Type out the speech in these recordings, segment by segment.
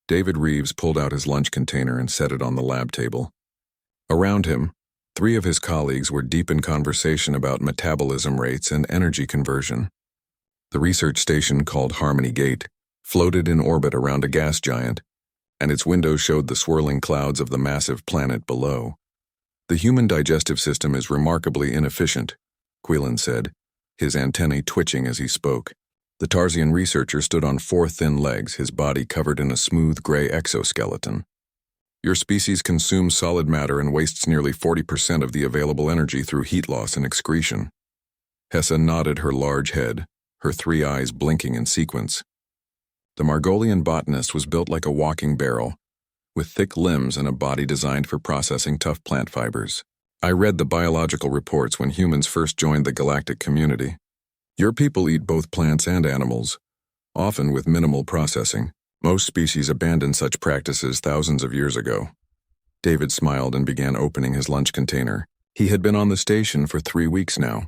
David Reeves pulled out his lunch container and set it on the lab table. Around him, 3 of his colleagues were deep in conversation about metabolism rates and energy conversion. The research station, called Harmony Gate, floated in orbit around a gas giant, and its windows showed the swirling clouds of the massive planet below. "The human digestive system is remarkably inefficient," Quillen said, his antennae twitching as he spoke. The Tarsian researcher stood on 4 thin legs, his body covered in a smooth gray exoskeleton. "Your species consumes solid matter and wastes nearly 40% of the available energy through heat loss and excretion." Hessa nodded her large head, her 3 eyes blinking in sequence. The Margolian botanist was built like a walking barrel, with thick limbs and a body designed for processing tough plant fibers. "I read the biological reports when humans first joined the galactic community. Your people eat both plants and animals, often with minimal processing. Most species abandoned such practices thousands of years ago." David smiled and began opening his lunch container. He had been on the station for 3 weeks now,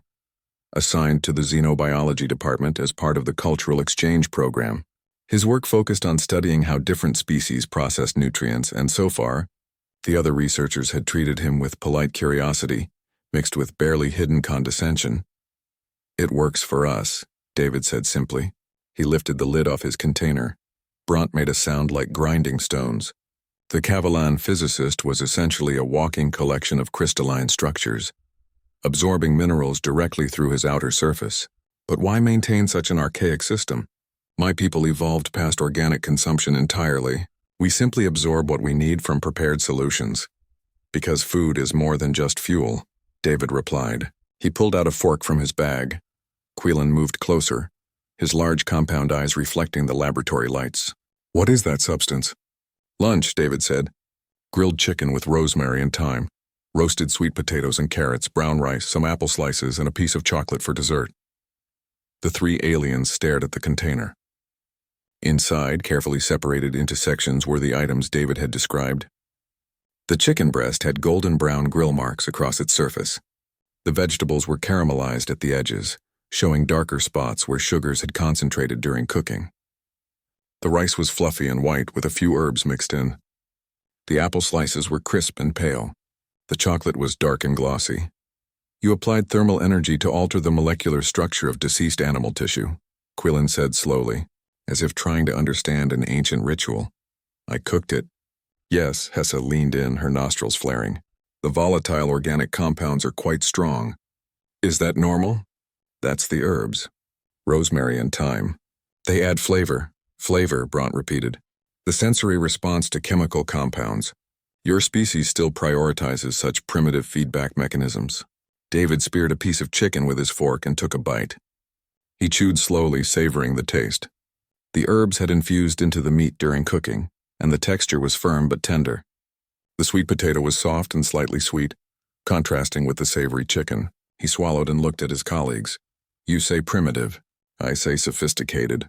assigned to the xenobiology department as part of the cultural exchange program. His work focused on studying how different species processed nutrients, and so far, the other researchers had treated him with polite curiosity, mixed with barely hidden condescension. "It works for us," David said simply. He lifted the lid off his container. Bront made a sound like grinding stones. The Kavalan physicist was essentially a walking collection of crystalline structures, absorbing minerals directly through his outer surface. "But why maintain such an archaic system? My people evolved past organic consumption entirely. We simply absorb what we need from prepared solutions. Because food is more than just fuel," David replied. He pulled out a fork from his bag. Quillen moved closer, his large compound eyes reflecting the laboratory lights. "What is that substance?" "Lunch," David said. "Grilled chicken with rosemary and thyme, roasted sweet potatoes and carrots, brown rice, some apple slices, and a piece of chocolate for dessert." The 3 aliens stared at the container. Inside, carefully separated into sections, were the items David had described. The chicken breast had golden brown grill marks across its surface. The vegetables were caramelized at the edges, showing darker spots where sugars had concentrated during cooking. The rice was fluffy and white with a few herbs mixed in. The apple slices were crisp and pale. The chocolate was dark and glossy. "You applied thermal energy to alter the molecular structure of deceased animal tissue," Quillen said slowly, as if trying to understand an ancient ritual. "I cooked it." "Yes," Hessa leaned in, her nostrils flaring. "The volatile organic compounds are quite strong." "Is that normal?" "That's the herbs. Rosemary and thyme. They add flavor." "Flavor," Bront repeated. "The sensory response to chemical compounds. Your species still prioritizes such primitive feedback mechanisms." David speared a piece of chicken with his fork and took a bite. He chewed slowly, savoring the taste. The herbs had infused into the meat during cooking, and the texture was firm but tender. The sweet potato was soft and slightly sweet, contrasting with the savory chicken. He swallowed and looked at his colleagues. "You say primitive. I say sophisticated.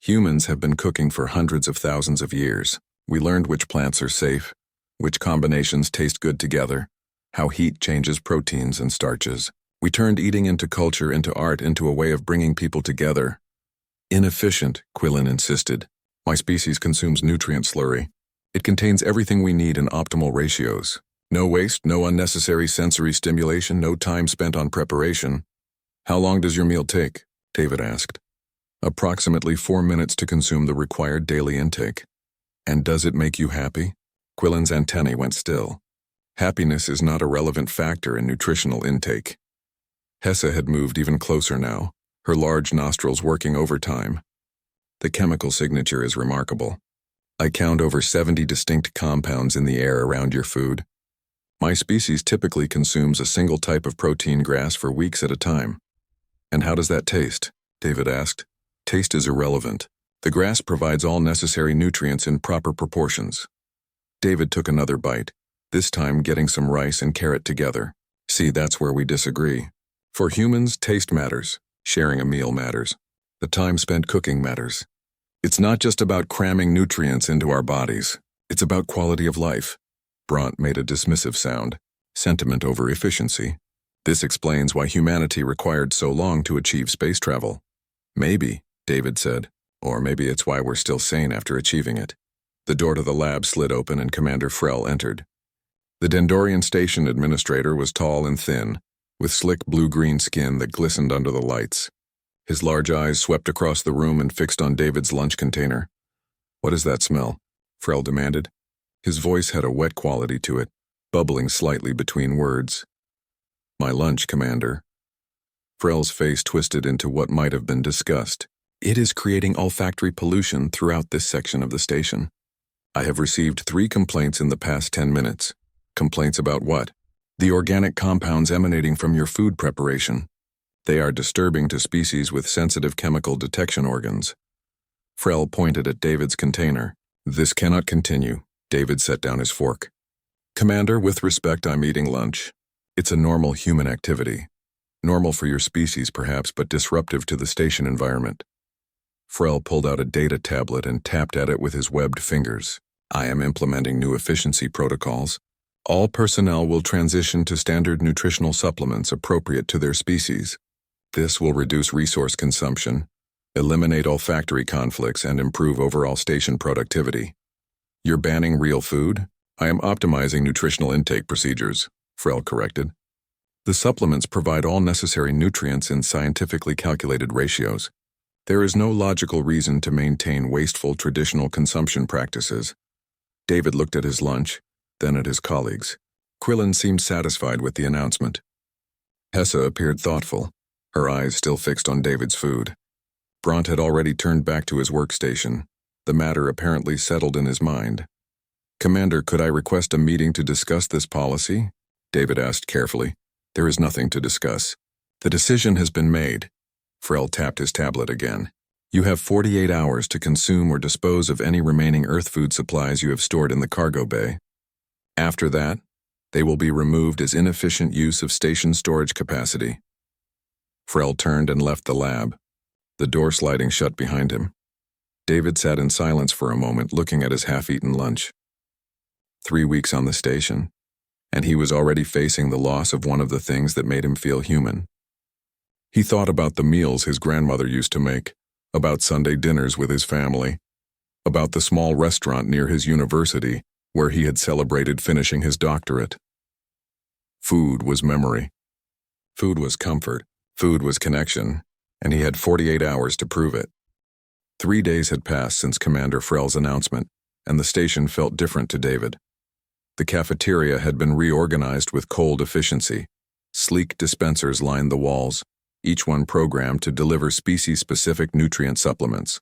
Humans have been cooking for hundreds of thousands of years. We learned which plants are safe, which combinations taste good together, how heat changes proteins and starches. We turned eating into culture, into art, into a way of bringing people together." "Inefficient," Quillen insisted. "My species consumes nutrient slurry. It contains everything we need in optimal ratios. No waste, no unnecessary sensory stimulation, no time spent on preparation." "How long does your meal take?" David asked. "Approximately 4 minutes to consume the required daily intake." "And does it make you happy?" Quillen's antennae went still. "Happiness is not a relevant factor in nutritional intake." Hessa had moved even closer now, her large nostrils working overtime. "The chemical signature is remarkable. I count over 70 distinct compounds in the air around your food. My species typically consumes a single type of protein grass for weeks at a time." "And how does that taste?" David asked. "Taste is irrelevant. The grass provides all necessary nutrients in proper proportions." David took another bite, this time getting some rice and carrot together. "See, that's where we disagree. For humans, taste matters. Sharing a meal matters. The time spent cooking matters. It's not just about cramming nutrients into our bodies. It's about quality of life." Bront made a dismissive sound. "Sentiment over efficiency. This explains why humanity required so long to achieve space travel." "Maybe," David said. "Or maybe it's why we're still sane after achieving it." The door to the lab slid open and Commander Frel entered. The Dendorian station administrator was tall and thin, with slick blue-green skin that glistened under the lights. His large eyes swept across the room and fixed on David's lunch container. "What is that smell?" Frel demanded. His voice had a wet quality to it, bubbling slightly between words. "My lunch, Commander." Frel's face twisted into what might have been disgust. "It is creating olfactory pollution throughout this section of the station. I have received 3 complaints in the past 10 minutes. Complaints about what? The organic compounds emanating from your food preparation. They are disturbing to species with sensitive chemical detection organs." Frel pointed at David's container. "This cannot continue." David set down his fork. "Commander, with respect, I'm eating lunch. It's a normal human activity. Normal for your species, perhaps, but disruptive to the station environment." Frel pulled out a data tablet and tapped at it with his webbed fingers. "I am implementing new efficiency protocols. All personnel will transition to standard nutritional supplements appropriate to their species. This will reduce resource consumption, eliminate olfactory conflicts, and improve overall station productivity." "You're banning real food?" "I am optimizing nutritional intake procedures," Frel corrected. "The supplements provide all necessary nutrients in scientifically calculated ratios. There is no logical reason to maintain wasteful traditional consumption practices." David looked at his lunch, then at his colleagues. Quillen seemed satisfied with the announcement. Hessa appeared thoughtful, her eyes still fixed on David's food. Bront had already turned back to his workstation, the matter apparently settled in his mind. "Commander, could I request a meeting to discuss this policy?" David asked carefully. "There is nothing to discuss. The decision has been made." Frel tapped his tablet again. "You have 48 hours to consume or dispose of any remaining Earth food supplies you have stored in the cargo bay. After that, they will be removed as inefficient use of station storage capacity." Frel turned and left the lab, the door sliding shut behind him. David sat in silence for a moment, looking at his half-eaten lunch. 3 weeks on the station, and he was already facing the loss of one of the things that made him feel human. He thought about the meals his grandmother used to make, about Sunday dinners with his family, about the small restaurant near his university where he had celebrated finishing his doctorate. Food was memory. Food was comfort. Food was connection, and he had 48 hours to prove it. 3 days had passed since Commander Frel's announcement, and the station felt different to David. The cafeteria had been reorganized with cold efficiency. Sleek dispensers lined the walls, each one programmed to deliver species-specific nutrient supplements.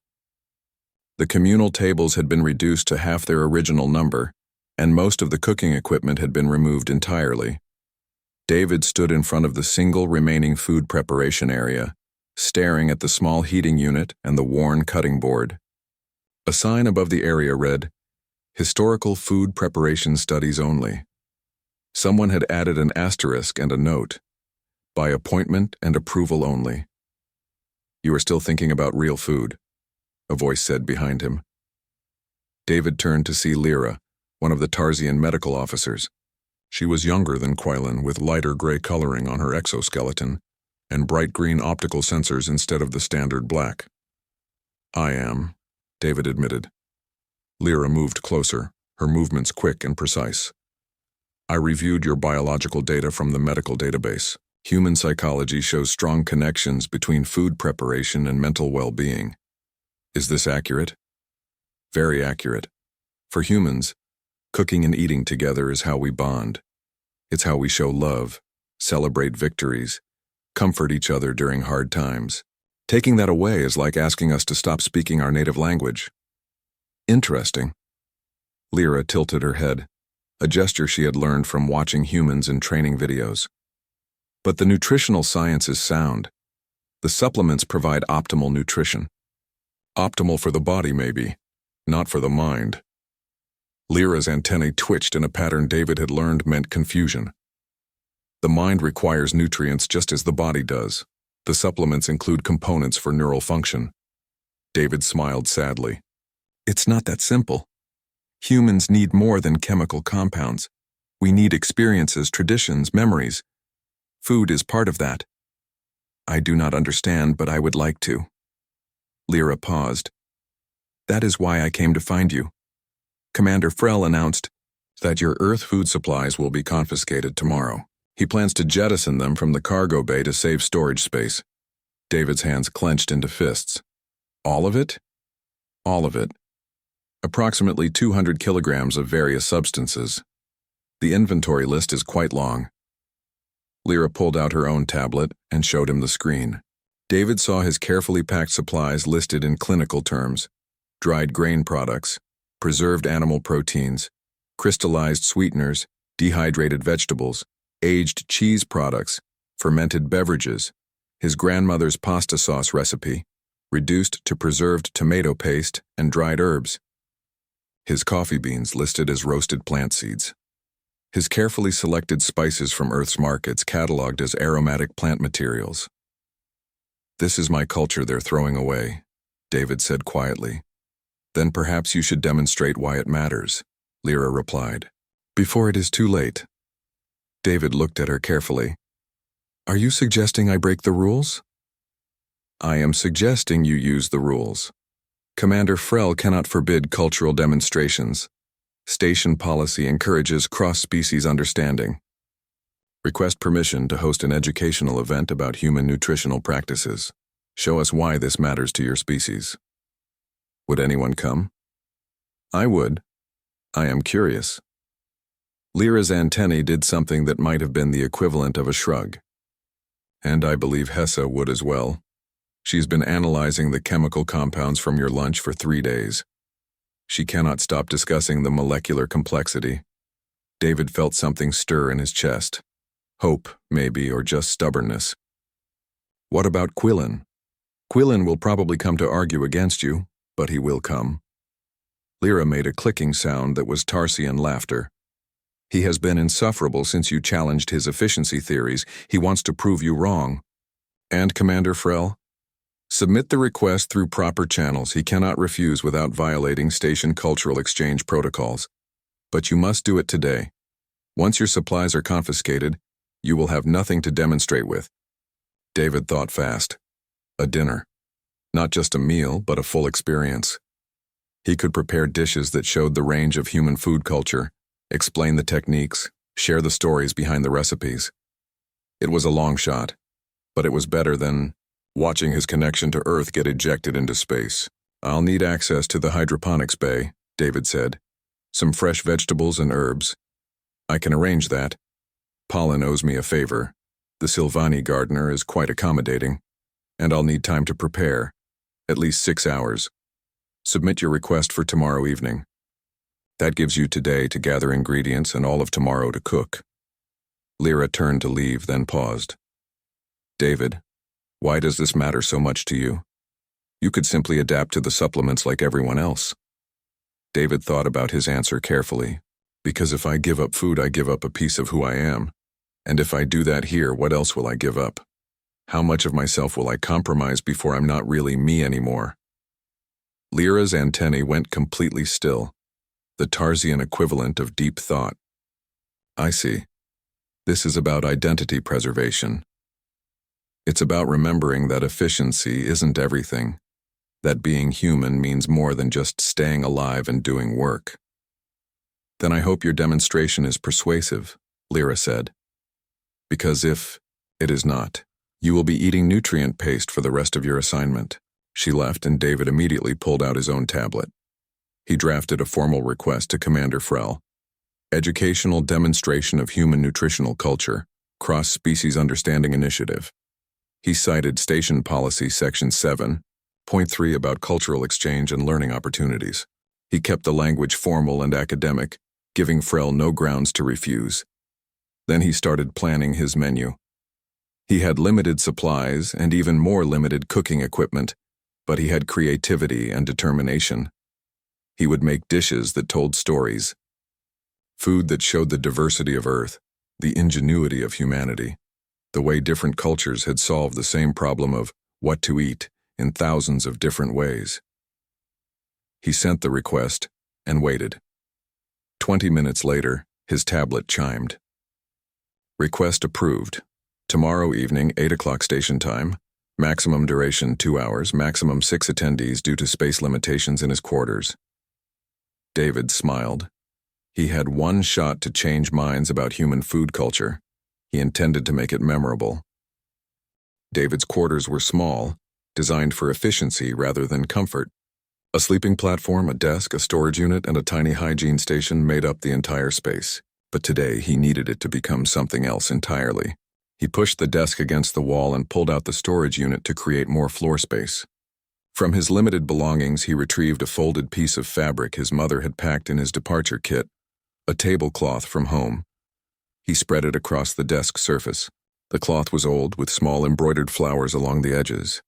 The communal tables had been reduced to half their original number, and most of the cooking equipment had been removed entirely. David stood in front of the single remaining food preparation area, staring at the small heating unit and the worn cutting board. A sign above the area read, "Historical Food Preparation Studies Only." Someone had added an asterisk and a note, "By appointment and approval only." "You are still thinking about real food," a voice said behind him. David turned to see Lyra, one of the Tarsian medical officers. She was younger than Quillen, with lighter gray coloring on her exoskeleton, and bright green optical sensors instead of the standard black. "I am," David admitted. Lyra moved closer, her movements quick and precise. "I reviewed your biological data from the medical database. Human psychology shows strong connections between food preparation and mental well-being. Is this accurate?" "Very accurate. For humans, cooking and eating together is how we bond. It's how we show love, celebrate victories, comfort each other during hard times. Taking that away is like asking us to stop speaking our native language." "Interesting." Lyra tilted her head, a gesture she had learned from watching humans in training videos. "But the nutritional science is sound. The supplements provide optimal nutrition. Optimal for the body, maybe, not for the mind." Lyra's antennae twitched in a pattern David had learned meant confusion. "The mind requires nutrients just as the body does. The supplements include components for neural function." David smiled sadly. "It's not that simple. Humans need more than chemical compounds. We need experiences, traditions, memories. Food is part of that." "I do not understand, but I would like to." Lyra paused. "That is why I came to find you. Commander Frel announced that your Earth food supplies will be confiscated tomorrow. He plans to jettison them from the cargo bay to save storage space. David's hands clenched into fists. All of it? All of it. Approximately 200 kilograms of various substances. The inventory list is quite long. Lyra pulled out her own tablet and showed him the screen. David saw his carefully packed supplies listed in clinical terms: dried grain products, preserved animal proteins, crystallized sweeteners, dehydrated vegetables, aged cheese products, fermented beverages, his grandmother's pasta sauce recipe, reduced to preserved tomato paste and dried herbs. His coffee beans listed as roasted plant seeds. His carefully selected spices from Earth's markets cataloged as aromatic plant materials. "This is my culture they're throwing away," David said quietly. "Then perhaps you should demonstrate why it matters," Lyra replied. "Before it is too late." David looked at her carefully. "Are you suggesting I break the rules?" "I am suggesting you use the rules. Commander Frel cannot forbid cultural demonstrations. Station policy encourages cross-species understanding. Request permission to host an educational event about human nutritional practices. Show us why this matters to your species." "Would anyone come?" "I would. I am curious." Lyra's antennae did something that might have been the equivalent of a shrug. "And I believe Hessa would as well. She's been analyzing the chemical compounds from your lunch for 3 days. She cannot stop discussing the molecular complexity." David felt something stir in his chest. Hope, maybe, or just stubbornness. "What about Quillen?" "Quillen will probably come to argue against you, but he will come." Lyra made a clicking sound that was Tarsian laughter. "He has been insufferable since you challenged his efficiency theories. He wants to prove you wrong." "And Commander Frel? Submit the request through proper channels. He cannot refuse without violating station cultural exchange protocols. But you must do it today. Once your supplies are confiscated, you will have nothing to demonstrate with." David thought fast. A dinner. Not just a meal, but a full experience. He could prepare dishes that showed the range of human food culture, explain the techniques, share the stories behind the recipes. It was a long shot, but it was better than watching his connection to Earth get ejected into space. "I'll need access to the hydroponics bay," David said. "Some fresh vegetables and herbs. I can arrange that. Pollen owes me a favor. The Silvani gardener is quite accommodating. And I'll need time to prepare. At least 6 hours. Submit your request for tomorrow evening. That gives you today to gather ingredients and all of tomorrow to cook." Lyra turned to leave, then paused. "David, why does this matter so much to you? You could simply adapt to the supplements like everyone else." David thought about his answer carefully. "Because if I give up food, I give up a piece of who I am. And if I do that here, what else will I give up? How much of myself will I compromise before I'm not really me anymore?" Lyra's antennae went completely still, the Tarsian equivalent of deep thought. "I see. This is about identity preservation. It's about remembering that efficiency isn't everything, that being human means more than just staying alive and doing work." "Then I hope your demonstration is persuasive," Lyra said. "Because if it is not, you will be eating nutrient paste for the rest of your assignment." She left, and David immediately pulled out his own tablet. He drafted a formal request to Commander Frel. "Educational Demonstration of Human Nutritional Culture, Cross-Species Understanding Initiative." He cited Station Policy Section 7.3 about cultural exchange and learning opportunities. He kept the language formal and academic, giving Frel no grounds to refuse. Then he started planning his menu. He had limited supplies and even more limited cooking equipment, but he had creativity and determination. He would make dishes that told stories. Food that showed the diversity of Earth, the ingenuity of humanity, the way different cultures had solved the same problem of what to eat in thousands of different ways. He sent the request and waited. 20 minutes later, his tablet chimed. "Request approved. Tomorrow evening, 8 o'clock station time. Maximum duration 2 hours, maximum 6 attendees due to space limitations in his quarters." David smiled. He had one shot to change minds about human food culture. He intended to make it memorable. David's quarters were small, designed for efficiency rather than comfort. A sleeping platform, a desk, a storage unit, and a tiny hygiene station made up the entire space. But today he needed it to become something else entirely. He pushed the desk against the wall and pulled out the storage unit to create more floor space. From his limited belongings, he retrieved a folded piece of fabric his mother had packed in his departure kit, a tablecloth from home. He spread it across the desk surface. The cloth was old, with small embroidered flowers along the edges.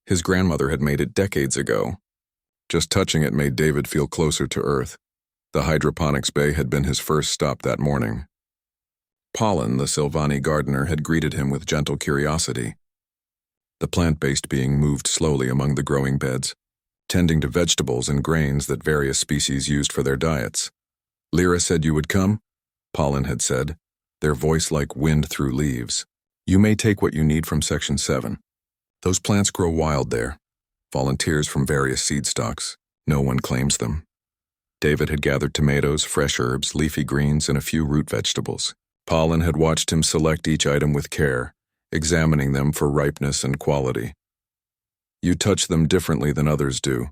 His grandmother had made it decades ago. Just touching it made David feel closer to Earth. The hydroponics bay had been his first stop that morning. Pollen, the Silvani gardener, had greeted him with gentle curiosity. The plant-based being moved slowly among the growing beds, tending to vegetables and grains that various species used for their diets. "Lyra said you would come," Pollen had said, their voice like wind through leaves. "You may take what you need from Section 7. Those plants grow wild there. Volunteers from various seed stocks. No one claims them." David had gathered tomatoes, fresh herbs, leafy greens, and a few root vegetables. Pollen had watched him select each item with care, examining them for ripeness and quality. "You touch them differently than others do,"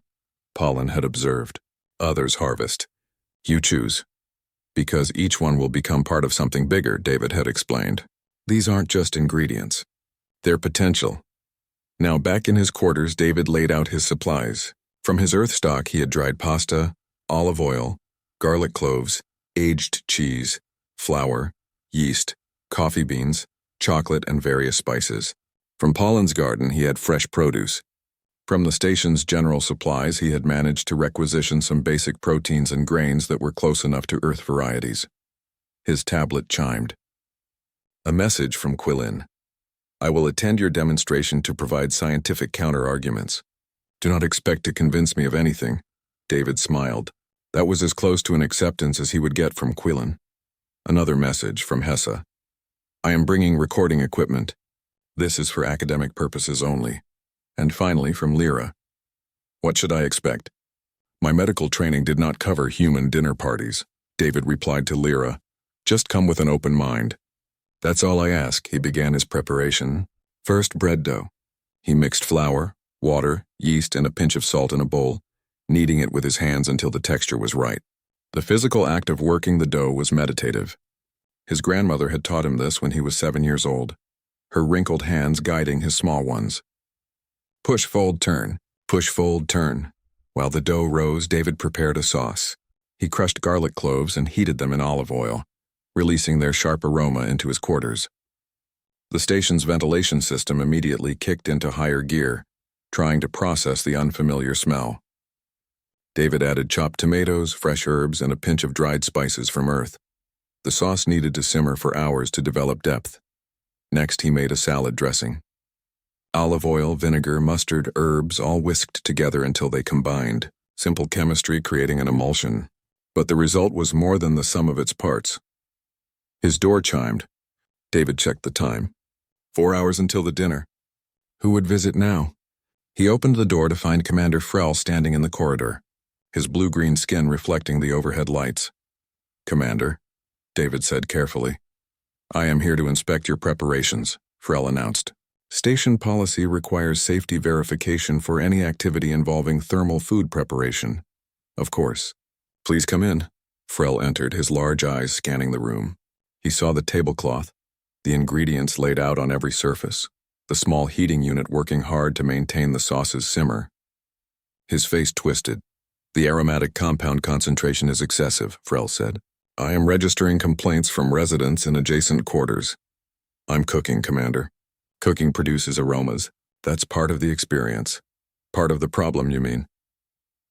Pollen had observed. "Others harvest. You choose. Because each one will become part of something bigger," David had explained. "These aren't just ingredients. They're potential." Now back in his quarters, David laid out his supplies. From his earth stock he had dried pasta, olive oil, garlic cloves, aged cheese, flour, yeast, coffee beans, chocolate, and various spices. From Pollen's garden he had fresh produce. From the station's general supplies he had managed to requisition some basic proteins and grains that were close enough to Earth varieties. His tablet chimed. A message from Quillin. "I will attend your demonstration to provide scientific counter-arguments. Do not expect to convince me of anything." David smiled. That was as close to an acceptance as he would get from Quillin. Another message from Hessa. "I am bringing recording equipment. This is for academic purposes only." And finally from Lyra. "What should I expect?" "My medical training did not cover human dinner parties," David replied to Lyra. "Just come with an open mind." "That's all I ask." He began his preparation. First, bread dough. He mixed flour, water, yeast, and a pinch of salt in a bowl, kneading it with his hands until the texture was right. The physical act of working the dough was meditative. His grandmother had taught him this when he was 7 years old, her wrinkled hands guiding his small ones. Push, fold, turn. Push, fold, turn. While the dough rose, David prepared a sauce. He crushed garlic cloves and heated them in olive oil, releasing their sharp aroma into his quarters. The station's ventilation system immediately kicked into higher gear, trying to process the unfamiliar smell. David added chopped tomatoes, fresh herbs, and a pinch of dried spices from Earth. The sauce needed to simmer for hours to develop depth. Next, he made a salad dressing. Olive oil, vinegar, mustard, herbs, all whisked together until they combined, simple chemistry creating an emulsion. But the result was more than the sum of its parts. His door chimed. David checked the time. 4 hours until the dinner. Who would visit now? He opened the door to find Commander Frell standing in the corridor, his blue-green skin reflecting the overhead lights. "Commander," David said carefully. "I am here to inspect your preparations," Frell announced. "Station policy requires safety verification for any activity involving thermal food preparation." "Of course." "Please come in." Frell entered, his large eyes scanning the room. He saw the tablecloth, the ingredients laid out on every surface, the small heating unit working hard to maintain the sauce's simmer. His face twisted. "The aromatic compound concentration is excessive," Frell said. "I am registering complaints from residents in adjacent quarters." "I'm cooking, Commander." "Cooking produces aromas. That's part of the experience." "Part of the problem, you mean?"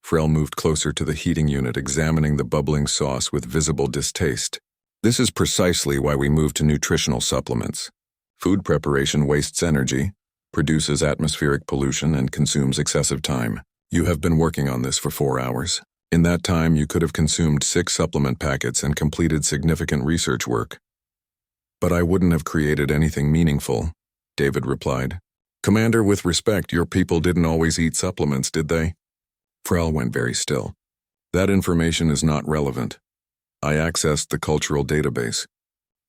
Frell moved closer to the heating unit, examining the bubbling sauce with visible distaste. "This is precisely why we moved to nutritional supplements. Food preparation wastes energy, produces atmospheric pollution, and consumes excessive time. You have been working on this for 4 hours. In that time, you could have consumed 6 supplement packets and completed significant research work." "But I wouldn't have created anything meaningful," David replied. "Commander, with respect, your people didn't always eat supplements, did they?" Frell went very still. That information is not relevant. I accessed the cultural database.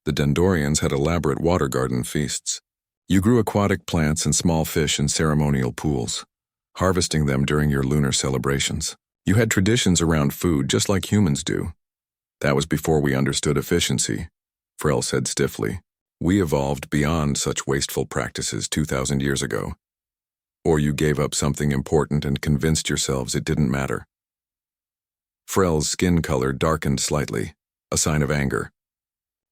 The Dendorians had elaborate water garden feasts. You grew aquatic plants and small fish in ceremonial pools, harvesting them during your lunar celebrations. You had traditions around food just like humans do. That was before we understood efficiency, Frel said stiffly. We evolved beyond such wasteful practices 2,000 years ago. Or you gave up something important and convinced yourselves it didn't matter. Frel's skin color darkened slightly, a sign of anger.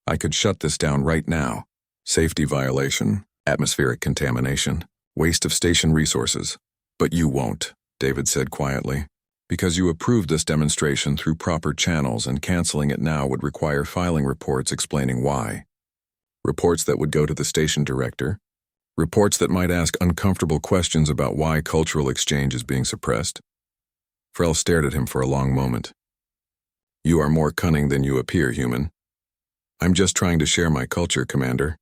I could shut this down right now. Safety violation, atmospheric contamination, waste of station resources. But you won't, David said quietly. Because you approved this demonstration through proper channels, and canceling it now would require filing reports explaining why. Reports that would go to the station director. Reports that might ask uncomfortable questions about why cultural exchange is being suppressed. Frel stared at him for a long moment. You are more cunning than you appear, human. I'm just trying to share my culture, Commander.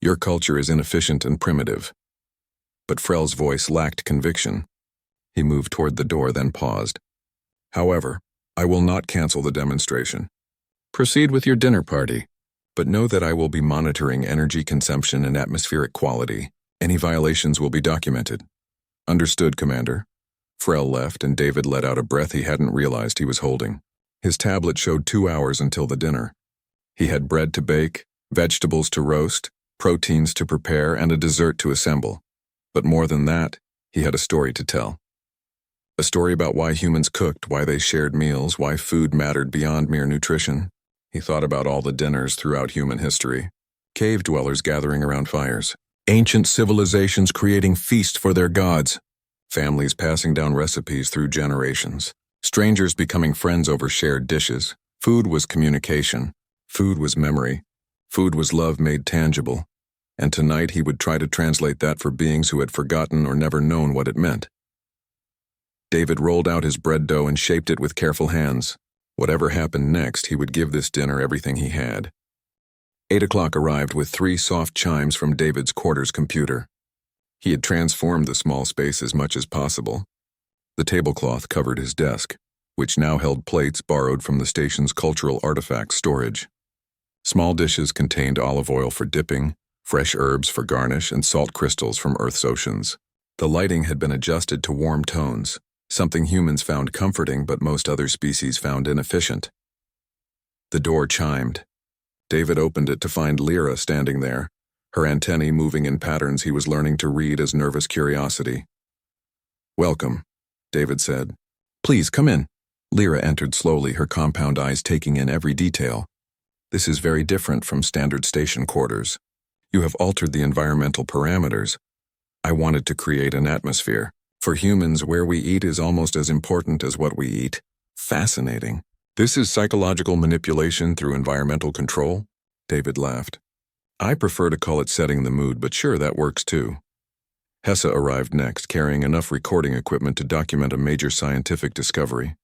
Your culture is inefficient and primitive. But Frel's voice lacked conviction. He moved toward the door, then paused. However, I will not cancel the demonstration. Proceed with your dinner party, but know that I will be monitoring energy consumption and atmospheric quality. Any violations will be documented. Understood, Commander. Frel left, and David let out a breath he hadn't realized he was holding. His tablet showed 2 hours until the dinner. He had bread to bake, vegetables to roast, proteins to prepare, and a dessert to assemble. But more than that, he had a story to tell. A story about why humans cooked, why they shared meals, why food mattered beyond mere nutrition. He thought about all the dinners throughout human history. Cave dwellers gathering around fires. Ancient civilizations creating feasts for their gods. Families passing down recipes through generations. Strangers becoming friends over shared dishes. Food was communication. Food was memory. Food was love made tangible. And tonight he would try to translate that for beings who had forgotten or never known what it meant. David rolled out his bread dough and shaped it with careful hands. Whatever happened next, he would give this dinner everything he had. 8 o'clock arrived with 3 soft chimes from David's quarters computer. He had transformed the small space as much as possible. The tablecloth covered his desk, which now held plates borrowed from the station's cultural artifact storage. Small dishes contained olive oil for dipping, fresh herbs for garnish, and salt crystals from Earth's oceans. The lighting had been adjusted to warm tones, something humans found comforting but most other species found inefficient. The door chimed. David opened it to find Lyra standing there, her antennae moving in patterns he was learning to read as nervous curiosity. Welcome, David said. Please, come in. Lyra entered slowly, her compound eyes taking in every detail. This is very different from standard station quarters. You have altered the environmental parameters. I wanted to create an atmosphere. For humans, where we eat is almost as important as what we eat. Fascinating. This is psychological manipulation through environmental control? David laughed. I prefer to call it setting the mood, but sure, that works too. Hessa arrived next, carrying enough recording equipment to document a major scientific discovery.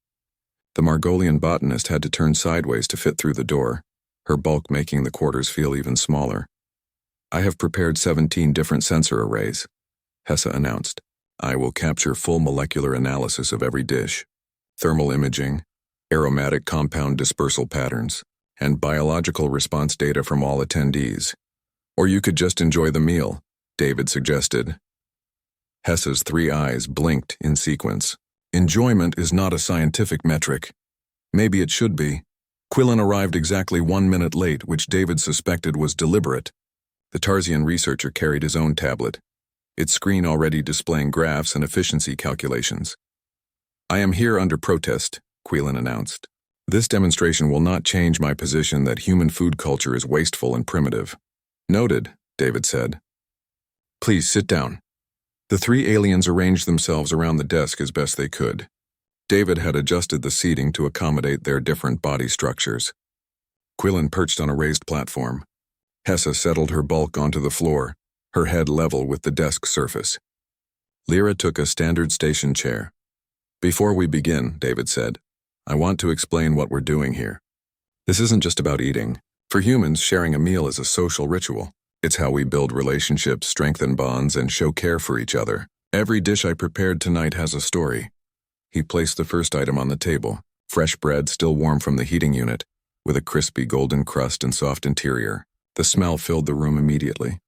The Margolian botanist had to turn sideways to fit through the door, her bulk making the quarters feel even smaller. I have prepared 17 different sensor arrays, Hessa announced. I will capture full molecular analysis of every dish, thermal imaging, aromatic compound dispersal patterns, and biological response data from all attendees. Or you could just enjoy the meal, David suggested. Hessa's 3 eyes blinked in sequence. Enjoyment is not a scientific metric. Maybe it should be. Quillen arrived exactly 1 minute late, which David suspected was deliberate. The Tarsian researcher carried his own tablet, its screen already displaying graphs and efficiency calculations. I am here under protest, Quillen announced. This demonstration will not change my position that human food culture is wasteful and primitive. Noted, David said. Please sit down. The 3 aliens arranged themselves around the desk as best they could. David had adjusted the seating to accommodate their different body structures. Quillen perched on a raised platform. Hessa settled her bulk onto the floor, her head level with the desk surface. Lyra took a standard station chair. Before we begin, David said, I want to explain what we're doing here. This isn't just about eating. For humans, sharing a meal is a social ritual. It's how we build relationships, strengthen bonds, and show care for each other. Every dish I prepared tonight has a story. He placed the first item on the table, Fresh bread still warm from the heating unit, with a crispy golden crust and soft interior. The smell filled the room immediately.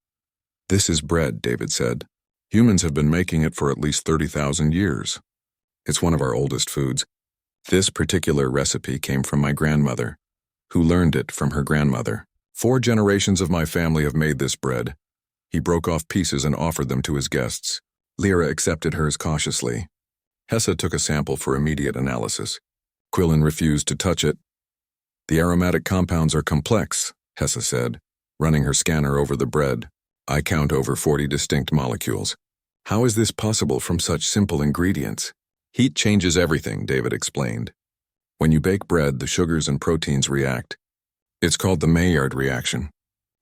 "This is bread," David said. "Humans have been making it for at least 30,000 years. It's one of our oldest foods. This particular recipe came from my grandmother, who learned it from her grandmother. 4 generations of my family have made this bread." He broke off pieces and offered them to his guests. Lyra accepted hers cautiously. Hessa took a sample for immediate analysis. Quillen refused to touch it. "The aromatic compounds are complex," Hessa said, running her scanner over the bread. "I count over 40 distinct molecules. How is this possible from such simple ingredients?" "Heat changes everything," David explained. "When you bake bread, the sugars and proteins react. It's called the Maillard reaction.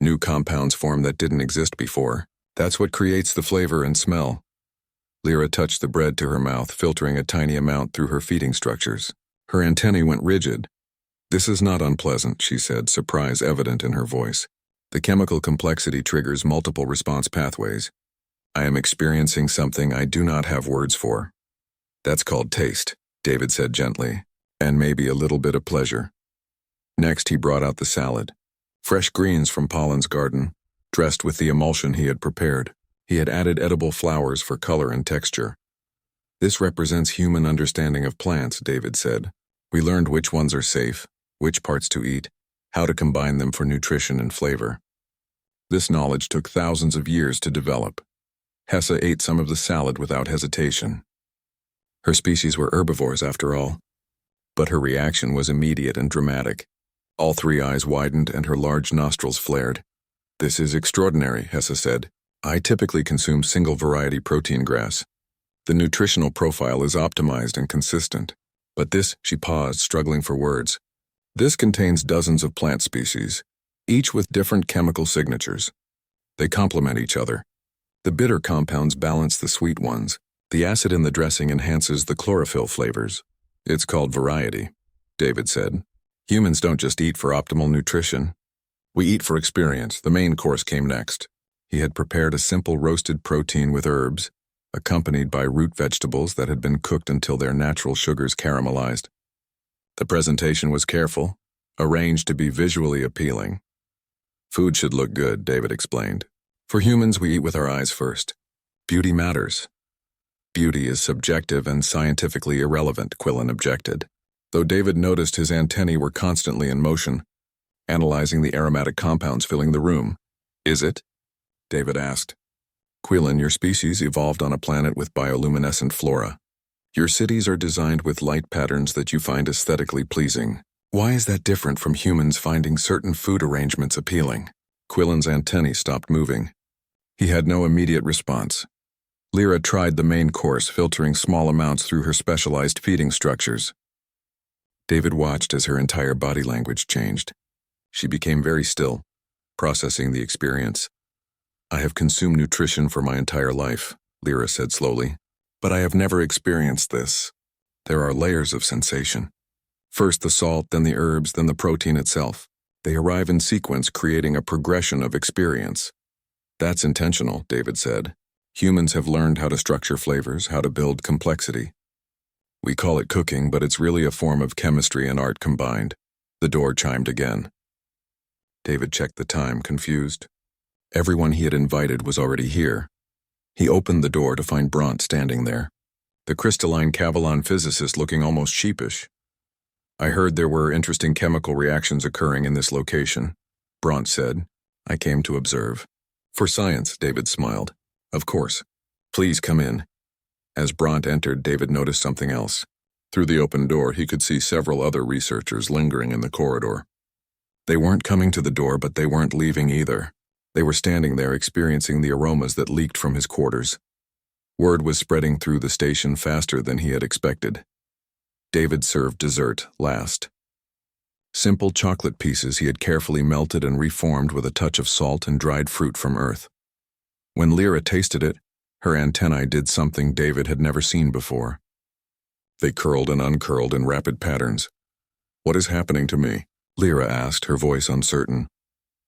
New compounds form that didn't exist before. That's what creates the flavor and smell." Lyra touched the bread to her mouth, filtering a tiny amount through her feeding structures. Her antennae went rigid. "This is not unpleasant," she said, surprise evident in her voice. "The chemical complexity triggers multiple response pathways. I am experiencing something I do not have words for." "That's called taste," David said gently, "and maybe a little bit of pleasure." Next, he brought out the salad. Fresh greens from Pollen's garden, dressed with the emulsion he had prepared. He had added edible flowers for color and texture. "This represents human understanding of plants," David said. "We learned which ones are safe, which parts to eat, how to combine them for nutrition and flavor. This knowledge took thousands of years to develop." Hessa ate some of the salad without hesitation. Her species were herbivores after all. But her reaction was immediate and dramatic. All 3 eyes widened and her large nostrils flared. "This is extraordinary," Hessa said. "I typically consume single-variety protein grass. The nutritional profile is optimized and consistent. But this," she paused, struggling for words. "This contains dozens of plant species, each with different chemical signatures. They complement each other. The bitter compounds balance the sweet ones. The acid in the dressing enhances the chlorophyll flavors. It's called variety," David said. "Humans don't just eat for optimal nutrition. We eat for experience." The main course came next. He had prepared a simple roasted protein with herbs, accompanied by root vegetables that had been cooked until their natural sugars caramelized. The presentation was careful, arranged to be visually appealing. "Food should look good," David explained. "For humans, we eat with our eyes first. Beauty matters." "Beauty is subjective and scientifically irrelevant," Quillen objected, though David noticed his antennae were constantly in motion, analyzing the aromatic compounds filling the room. "Is it?" David asked. "Quillen, your species evolved on a planet with bioluminescent flora. Your cities are designed with light patterns that you find aesthetically pleasing. Why is that different from humans finding certain food arrangements appealing?" Quillen's antennae stopped moving. He had no immediate response. Lyra tried the main course, filtering small amounts through her specialized feeding structures. David watched as her entire body language changed. She became very still, processing the experience. "I have consumed nutrition for my entire life," Lyra said slowly, "but I have never experienced this. There are layers of sensation. First the salt, then the herbs, then the protein itself. They arrive in sequence, creating a progression of experience." "That's intentional," David said. "Humans have learned how to structure flavors, how to build complexity. We call it cooking, but it's really a form of chemistry and art combined." The door chimed again. David checked the time, confused. Everyone he had invited was already here. He opened the door to find Bront standing there, the crystalline Cavalon physicist looking almost sheepish. "I heard there were interesting chemical reactions occurring in this location," Bront said. "I came to observe." "For science," David smiled. "Of course. Please come in." As Bront entered, David noticed something else. Through the open door, he could see several other researchers lingering in the corridor. They weren't coming to the door, but they weren't leaving either. They were standing there, experiencing the aromas that leaked from his quarters. Word was spreading through the station faster than he had expected. David served dessert last. Simple chocolate pieces he had carefully melted and reformed with a touch of salt and dried fruit from Earth. When Lyra tasted it, her antennae did something David had never seen before. They curled and uncurled in rapid patterns. "What is happening to me?" Lyra asked, her voice uncertain.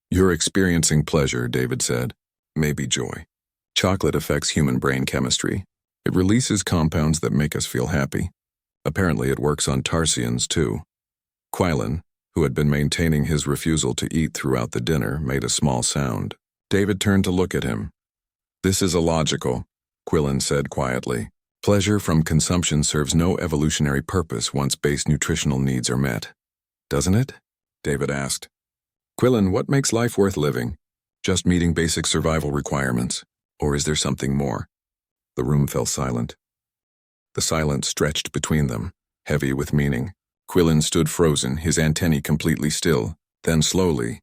"You're experiencing pleasure," David said. "Maybe joy. Chocolate affects human brain chemistry. It releases compounds that make us feel happy. Apparently it works on Tarsians, too. Quillen, who had been maintaining his refusal to eat throughout the dinner, made a small sound. David turned to look at him. This is illogical, Quillen said quietly. Pleasure from consumption serves no evolutionary purpose once base nutritional needs are met. Doesn't it? David asked. Quillen, what makes life worth living? Just meeting basic survival requirements? Or is there something more? The room fell silent. The silence stretched between them, heavy with meaning. Quillen stood frozen, his antennae completely still. Then slowly,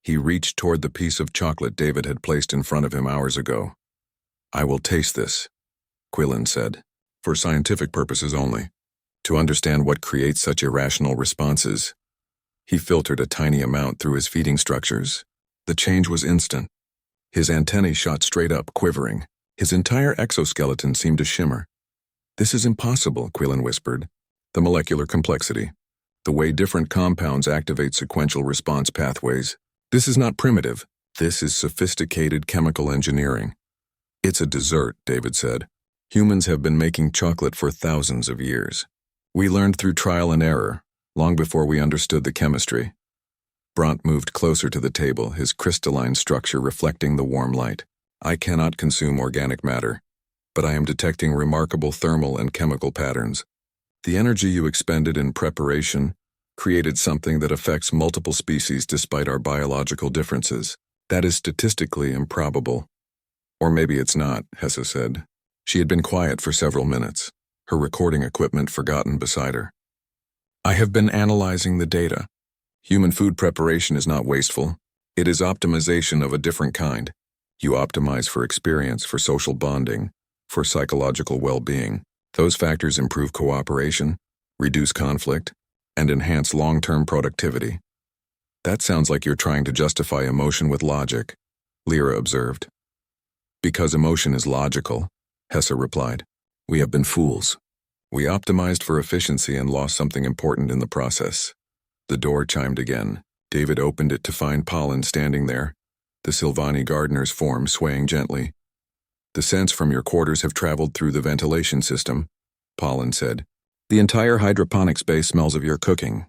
he reached toward the piece of chocolate David had placed in front of him hours ago. I will taste this, Quillen said, for scientific purposes only, to understand what creates such irrational responses. He filtered a tiny amount through his feeding structures. The change was instant. His antennae shot straight up, quivering. His entire exoskeleton seemed to shimmer. This is impossible, Quillen whispered. The molecular complexity. The way different compounds activate sequential response pathways. This is not primitive. This is sophisticated chemical engineering. It's a dessert, David said. Humans have been making chocolate for thousands of years. We learned through trial and error, long before we understood the chemistry. Bront moved closer to the table, his crystalline structure reflecting the warm light. I cannot consume organic matter, but I am detecting remarkable thermal and chemical patterns. The energy you expended in preparation created something that affects multiple species despite our biological differences. That is statistically improbable. Or maybe it's not, Hessa said. She had been quiet for several minutes, her recording equipment forgotten beside her. I have been analyzing the data. Human food preparation is not wasteful. It is optimization of a different kind. You optimize for experience, for social bonding, for psychological well-being. Those factors improve cooperation, reduce conflict, and enhance long-term productivity. That sounds like you're trying to justify emotion with logic, Lyra observed. Because emotion is logical, Hessa replied. We have been fools. We optimized for efficiency and lost something important in the process. The door chimed again. David opened it to find Pollen standing there, the Silvani gardener's form swaying gently. The scents from your quarters have traveled through the ventilation system, Pollen said. The entire hydroponic space smells of your cooking.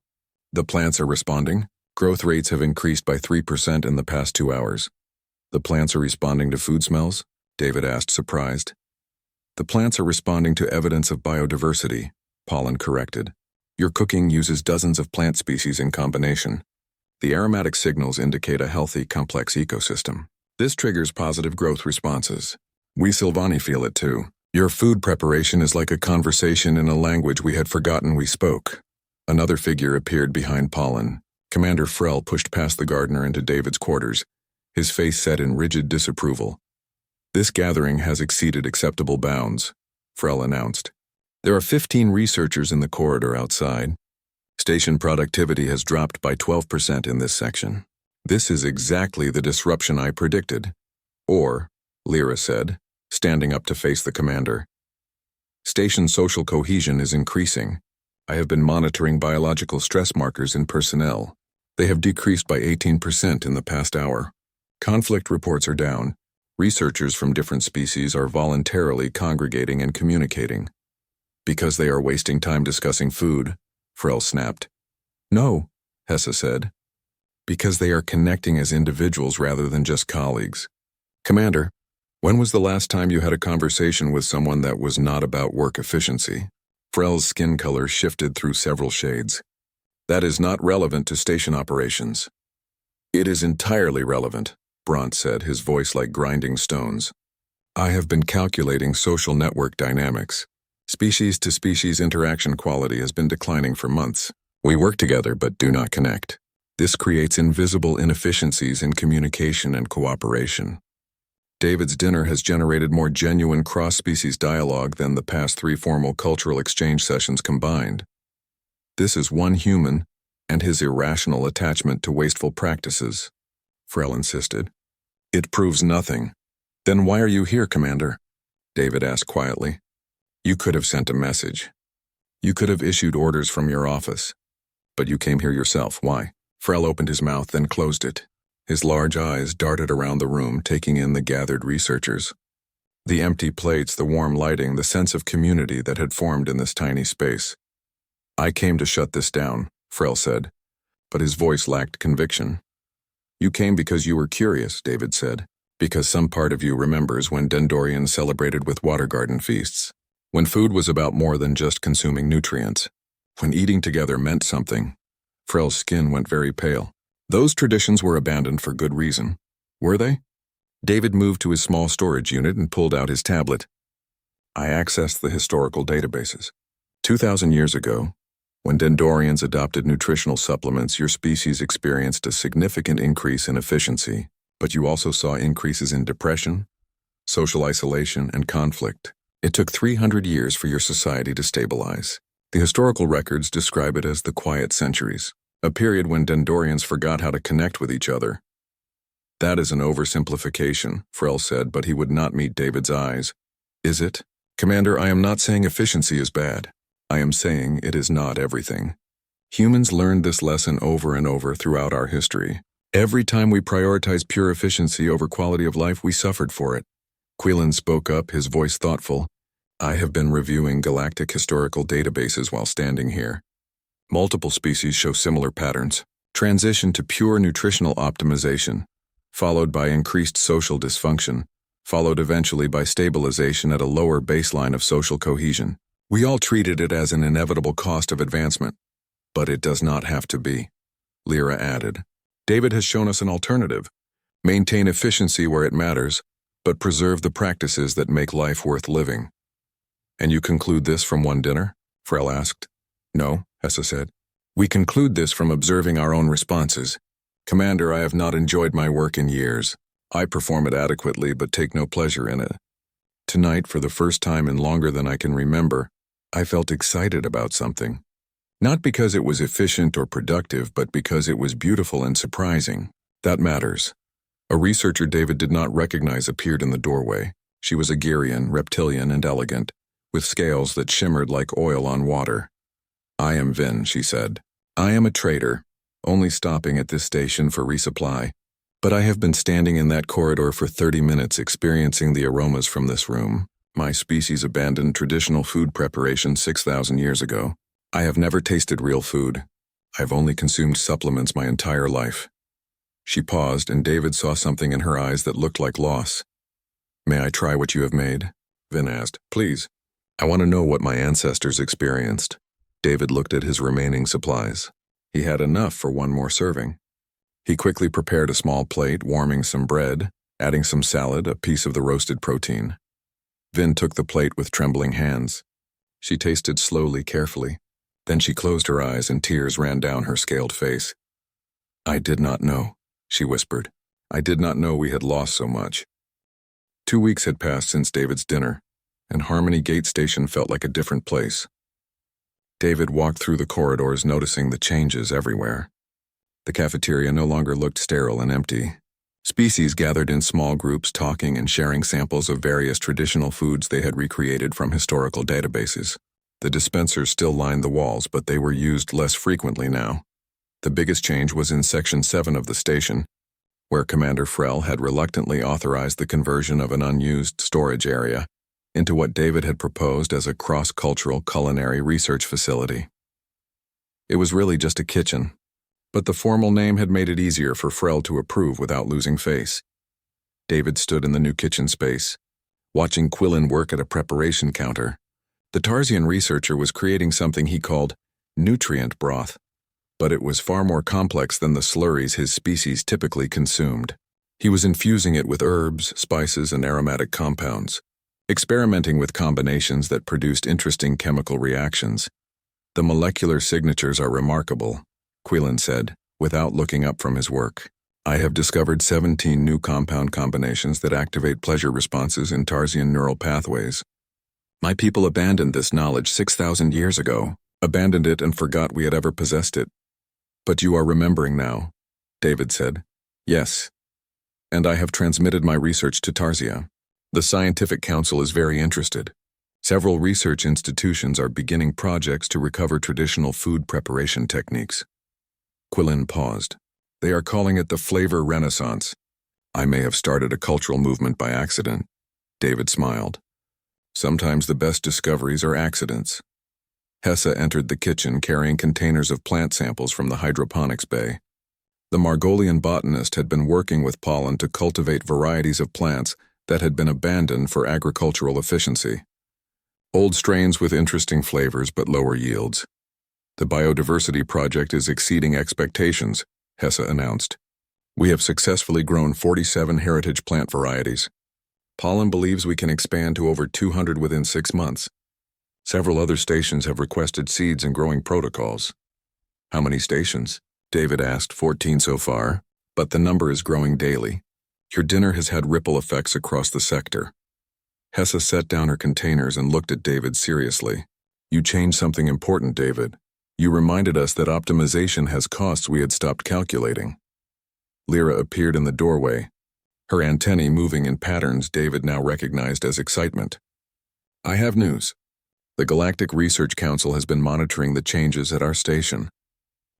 The plants are responding. Growth rates have increased by 3% in the past 2 hours. The plants are responding to food smells? David asked, surprised. The plants are responding to evidence of biodiversity, Pollen corrected. Your cooking uses dozens of plant species in combination. The aromatic signals indicate a healthy, complex ecosystem. This triggers positive growth responses. We Silvani feel it too. Your food preparation is like a conversation in a language we had forgotten we spoke. Another figure appeared behind Pollen. Commander Frel pushed past the gardener into David's quarters, his face set in rigid disapproval. This gathering has exceeded acceptable bounds, Frel announced. There are 15 researchers in the corridor outside. Station productivity has dropped by 12% in this section. This is exactly the disruption I predicted. Or, Lyra said, standing up to face the commander. Station social cohesion is increasing. I have been monitoring biological stress markers in personnel. They have decreased by 18% in the past hour. Conflict reports are down. Researchers from different species are voluntarily congregating and communicating. Because they are wasting time discussing food, Frel snapped. No, Hessa said. Because they are connecting as individuals rather than just colleagues. Commander, when was the last time you had a conversation with someone that was not about work efficiency? Frel's skin color shifted through several shades. That is not relevant to station operations. It is entirely relevant, Bront said, his voice like grinding stones. I have been calculating social network dynamics. Species-to-species interaction quality has been declining for months. We work together but do not connect. This creates invisible inefficiencies in communication and cooperation. David's dinner has generated more genuine cross-species dialogue than the past 3 formal cultural exchange sessions combined. This is one human and his irrational attachment to wasteful practices, Frel insisted. It proves nothing. Then why are you here, Commander? David asked quietly. You could have sent a message. You could have issued orders from your office. But you came here yourself. Why? Frel opened his mouth, then closed it. His large eyes darted around the room, taking in the gathered researchers. The empty plates, the warm lighting, the sense of community that had formed in this tiny space. I came to shut this down, Frel said, but his voice lacked conviction. You came because you were curious, David said, because some part of you remembers when Dendorians celebrated with water garden feasts, when food was about more than just consuming nutrients, when eating together meant something. Frel's skin went very pale. Those traditions were abandoned for good reason. Were they? David moved to his small storage unit and pulled out his tablet. I accessed the historical databases. 2,000 years ago, when Dendorians adopted nutritional supplements, your species experienced a significant increase in efficiency, but you also saw increases in depression, social isolation, and conflict. It took 300 years for your society to stabilize. The historical records describe it as the Quiet Centuries, a period when Dendorians forgot how to connect with each other. That is an oversimplification, Frel said, but he would not meet David's eyes. Is it? Commander, I am not saying efficiency is bad. I am saying it is not everything. Humans learned this lesson over and over throughout our history. Every time we prioritized pure efficiency over quality of life, we suffered for it. Quillen spoke up, his voice thoughtful. I have been reviewing galactic historical databases while standing here. Multiple species show similar patterns. Transition to pure nutritional optimization, followed by increased social dysfunction, followed eventually by stabilization at a lower baseline of social cohesion. We all treated it as an inevitable cost of advancement, but it does not have to be. Lyra added. David has shown us an alternative. Maintain efficiency where it matters, but preserve the practices that make life worth living. And you conclude this from one dinner? Frel asked. No, Hessa said. We conclude this from observing our own responses. Commander, I have not enjoyed my work in years. I perform it adequately but take no pleasure in it. Tonight, for the first time in longer than I can remember, I felt excited about something. Not because it was efficient or productive, but because it was beautiful and surprising. That matters. A researcher David did not recognize appeared in the doorway. She was a Girian, reptilian, and elegant, with scales that shimmered like oil on water. I am Vin, she said. I am a trader, only stopping at this station for resupply. But I have been standing in that corridor for 30 minutes experiencing the aromas from this room. My species abandoned traditional food preparation 6,000 years ago. I have never tasted real food. I have only consumed supplements my entire life. She paused, and David saw something in her eyes that looked like loss. May I try what you have made? Vin asked. Please. I want to know what my ancestors experienced. David looked at his remaining supplies. He had enough for one more serving. He quickly prepared a small plate, warming some bread, adding some salad, a piece of the roasted protein. Vin took the plate with trembling hands. She tasted slowly, carefully. Then she closed her eyes and tears ran down her scaled face. I did not know, she whispered. I did not know we had lost so much. 2 weeks had passed since David's dinner, and Harmony Gate Station felt like a different place. David walked through the corridors, noticing the changes everywhere. The cafeteria no longer looked sterile and empty. Species gathered in small groups, talking and sharing samples of various traditional foods they had recreated from historical databases. The dispensers still lined the walls, but they were used less frequently now. The biggest change was in Section 7 of the station, where Commander Frel had reluctantly authorized the conversion of an unused storage area into what David had proposed as a cross-cultural culinary research facility. It was really just a kitchen, but the formal name had made it easier for Frel to approve without losing face. David stood in the new kitchen space, watching Quillen work at a preparation counter. The Tarsian researcher was creating something he called nutrient broth, but it was far more complex than the slurries his species typically consumed. He was infusing it with herbs, spices, and aromatic compounds, experimenting with combinations that produced interesting chemical reactions. The molecular signatures are remarkable, Quillen said, without looking up from his work. I have discovered 17 new compound combinations that activate pleasure responses in Tarsian neural pathways. My people abandoned this knowledge 6,000 years ago, abandoned it and forgot we had ever possessed it. But you are remembering now, David said. Yes. And I have transmitted my research to Tarsia. The Scientific Council is very interested. Several research institutions are beginning projects to recover traditional food preparation techniques. Quillen paused. They are calling it the Flavor Renaissance. I may have started a cultural movement by accident. David smiled. Sometimes the best discoveries are accidents. Hessa entered the kitchen carrying containers of plant samples from the hydroponics bay. The Margolian botanist had been working with pollen to cultivate varieties of plants that had been abandoned for agricultural efficiency. Old strains with interesting flavors but lower yields. The biodiversity project is exceeding expectations, Hessa announced. We have successfully grown 47 heritage plant varieties. Pollen believes we can expand to over 200 within 6 months. Several other stations have requested seeds and growing protocols. How many stations? David asked. 14 so far, but the number is growing daily. Your dinner has had ripple effects across the sector. Hessa set down her containers and looked at David seriously. You changed something important, David. You reminded us that optimization has costs we had stopped calculating. Lyra appeared in the doorway, her antennae moving in patterns David now recognized as excitement. I have news. The Galactic Research Council has been monitoring the changes at our station.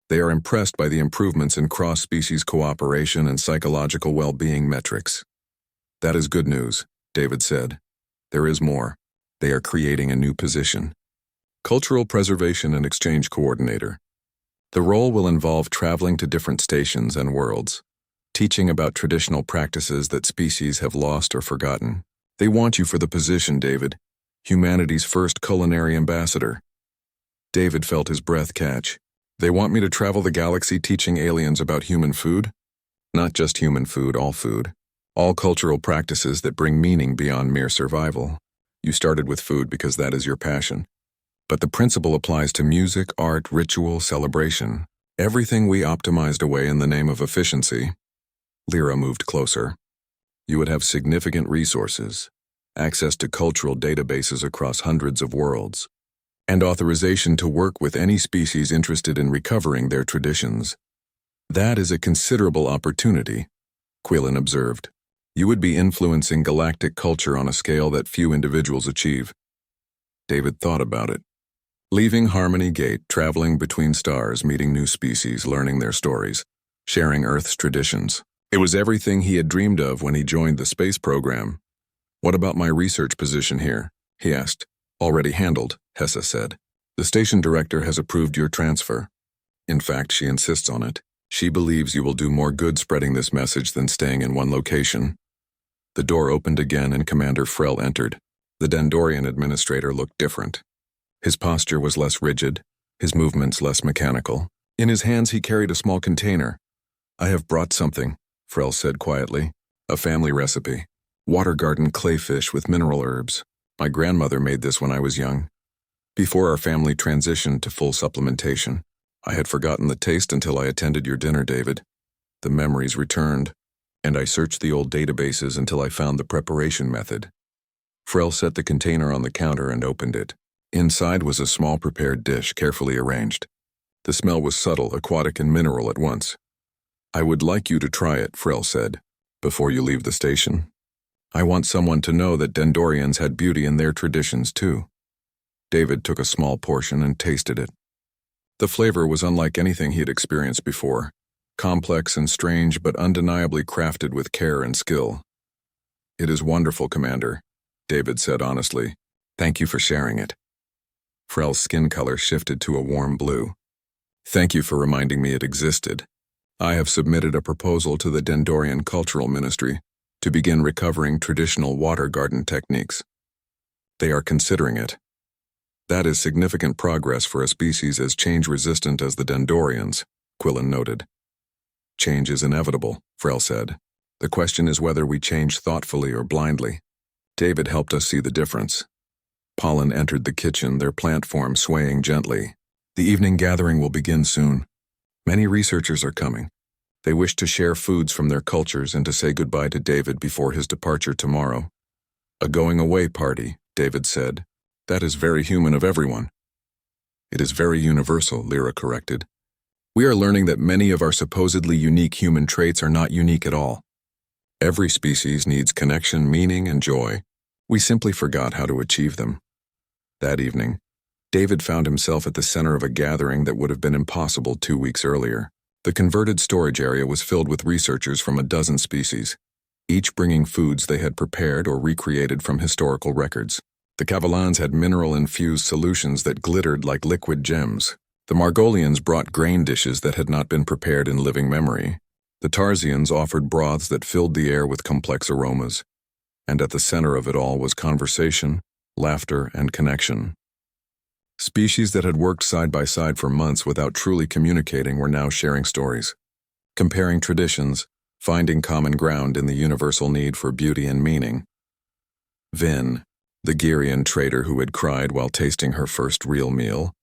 They are impressed by the improvements in cross-species cooperation and psychological well-being metrics. That is good news, David said. There is more. They are creating a new position. Cultural Preservation and Exchange Coordinator. The role will involve traveling to different stations and worlds, teaching about traditional practices that species have lost or forgotten. They want you for the position, David. Humanity's first culinary ambassador. David felt his breath catch. They want me to travel the galaxy teaching aliens about human food? Not just human food, all food. All cultural practices that bring meaning beyond mere survival. You started with food because that is your passion. But the principle applies to music, art, ritual, celebration. Everything we optimized away in the name of efficiency. Lyra moved closer. You would have significant resources, access to cultural databases across hundreds of worlds, and authorization to work with any species interested in recovering their traditions. That is a considerable opportunity, Quillen observed. You would be influencing galactic culture on a scale that few individuals achieve. David thought about it. Leaving Harmony Gate, traveling between stars, meeting new species, learning their stories, sharing Earth's traditions. It was everything he had dreamed of when he joined the space program. What about my research position here? He asked. Already handled, Hessa said. The station director has approved your transfer. In fact, she insists on it. She believes you will do more good spreading this message than staying in one location. The door opened again and Commander Frel entered. The Dandorian administrator looked different. His posture was less rigid, his movements less mechanical. In his hands he carried a small container. I have brought something, Frel said quietly. A family recipe. Water garden clayfish with mineral herbs. My grandmother made this when I was young. Before our family transitioned to full supplementation. I had forgotten the taste until I attended your dinner, David. The memories returned, and I searched the old databases until I found the preparation method. Frel set the container on the counter and opened it. Inside was a small prepared dish, carefully arranged. The smell was subtle, aquatic, and mineral at once. I would like you to try it, Frel said, before you leave the station. I want someone to know that Dandorians had beauty in their traditions, too. David took a small portion and tasted it. The flavor was unlike anything he had experienced before, complex and strange but undeniably crafted with care and skill. It is wonderful, Commander, David said honestly. Thank you for sharing it. Frel's skin color shifted to a warm blue. Thank you for reminding me it existed. I have submitted a proposal to the Dandorian Cultural Ministry to begin recovering traditional water garden techniques. They are considering it. That is significant progress for a species as change-resistant as the Dandorians, Quillen noted. Change is inevitable, Frel said. The question is whether we change thoughtfully or blindly. David helped us see the difference. Pollen entered the kitchen, their plant form swaying gently. The evening gathering will begin soon. Many researchers are coming. They wish to share foods from their cultures and to say goodbye to David before his departure tomorrow. A going-away party, David said. That is very human of everyone. It is very universal, Lyra corrected. We are learning that many of our supposedly unique human traits are not unique at all. Every species needs connection, meaning, and joy. We simply forgot how to achieve them. That evening, David found himself at the center of a gathering that would have been impossible 2 weeks earlier. The converted storage area was filled with researchers from a dozen species, each bringing foods they had prepared or recreated from historical records. The Kavalans had mineral-infused solutions that glittered like liquid gems. The Margolians brought grain dishes that had not been prepared in living memory. The Tarsians offered broths that filled the air with complex aromas. And at the center of it all was conversation, laughter, and connection. Species that had worked side by side for months without truly communicating were now sharing stories, comparing traditions, finding common ground in the universal need for beauty and meaning. Vin, the Girian trader who had cried while tasting her first real meal,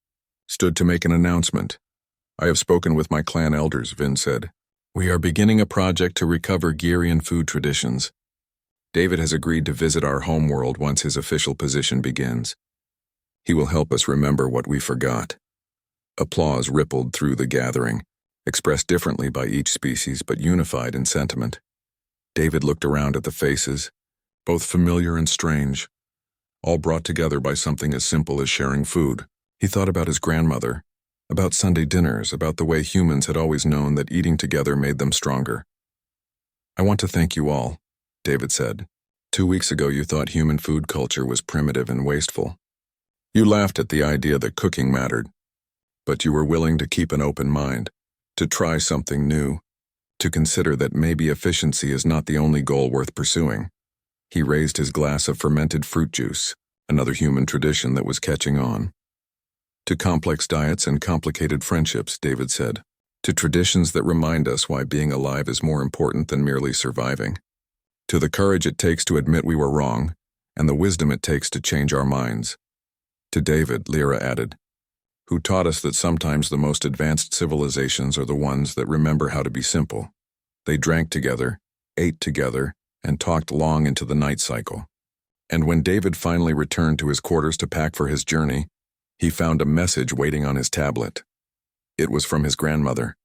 stood to make an announcement. "I have spoken with my clan elders," Vin said. "We are beginning a project to recover Girian food traditions. David has agreed to visit our homeworld once his official position begins. He will help us remember what we forgot." Applause rippled through the gathering, expressed differently by each species but unified in sentiment. David looked around at the faces, both familiar and strange, all brought together by something as simple as sharing food. He thought about his grandmother, about Sunday dinners, about the way humans had always known that eating together made them stronger. "I want to thank you all," David said. 2 weeks ago you thought human food culture was primitive and wasteful. You laughed at the idea that cooking mattered, but you were willing to keep an open mind, to try something new, to consider that maybe efficiency is not the only goal worth pursuing. He raised his glass of fermented fruit juice, another human tradition that was catching on. "To complex diets and complicated friendships," David said. "To traditions that remind us why being alive is more important than merely surviving. To the courage it takes to admit we were wrong, and the wisdom it takes to change our minds." To David, Lyra added, "Who taught us that sometimes the most advanced civilizations are the ones that remember how to be simple." They drank together, ate together, and talked long into the night cycle. And when David finally returned to his quarters to pack for his journey, he found a message waiting on his tablet. It was from his grandmother.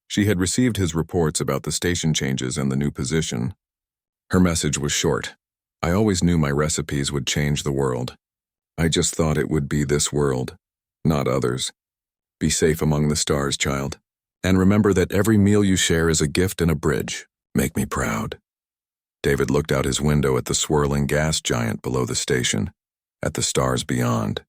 She had received his reports about the station changes and the new position. Her message was short. "I always knew my recipes would change the world. I just thought it would be this world, not others. Be safe among the stars, child. And remember that every meal you share is a gift and a bridge. Make me proud." David looked out his window at the swirling gas giant below the station, at the stars beyond,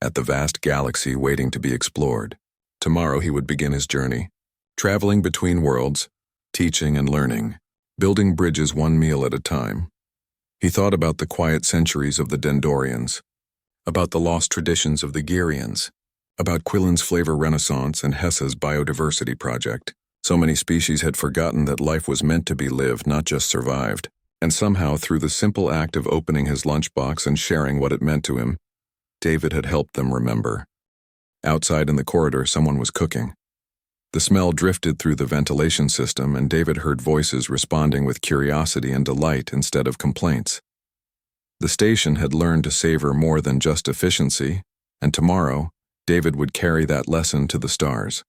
at the vast galaxy waiting to be explored. Tomorrow he would begin his journey, traveling between worlds, teaching and learning, building bridges one meal at a time. He thought about the quiet centuries of the Dendorians, about the lost traditions of the Girians, about Quillen's flavor renaissance and Hessa's biodiversity project. So many species had forgotten that life was meant to be lived, not just survived. And somehow, through the simple act of opening his lunchbox and sharing what it meant to him, David had helped them remember. Outside in the corridor, someone was cooking. The smell drifted through the ventilation system, and David heard voices responding with curiosity and delight instead of complaints. The station had learned to savor more than just efficiency, and tomorrow, David would carry that lesson to the stars.